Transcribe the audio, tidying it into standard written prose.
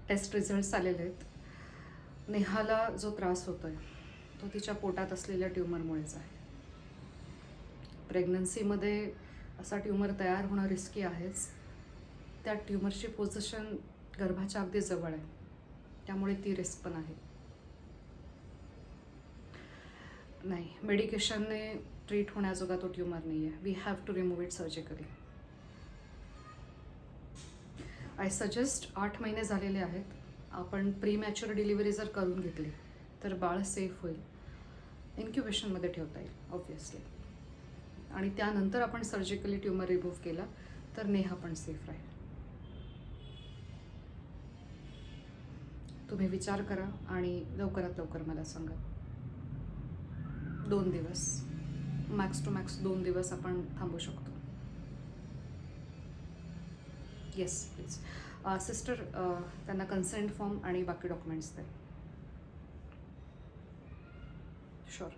Taste results आलेले आहेत. नेहाला जो त्रास होतो आहे तो तिच्या पोटात असलेल्या ट्यूमरमुळेच आहे. प्रेग्नन्सीमध्ये असा ट्यूमर तयार होणं रिस्की आहेच. त्या ट्यूमरची पोझिशन गर्भाच्या अगदी जवळ आहे, त्यामुळे ती रिस्क पण आहे. नाही, मेडिकेशनने ट्रीट होण्याजोगा तो ट्यूमर नाही आहे. We have to remove it surgically. I suggest 8 महिने झालेले आहेत, आपण प्री मॅच्युअर डिलिव्हरी जर करून घेतली तर बाळ सेफ होईल. इन्क्युबेशनमध्ये ठेवता येईल ऑब्व्हियसली, आणि त्यानंतर आपण सर्जिकली ट्यूमर रिमूव्ह केला तर नेहा पण सेफ राहील. तुम्ही विचार करा आणि लवकरात लवकर मला सांगा. 2 दिवस, मॅक्स टू मॅक्स 2 दिवस आपण थांबू शकतो. Yes please. सिस्टर, त्यांना कन्सेंट फॉर्म आणि बाकी डॉक्युमेंट्स द्या. शुअर.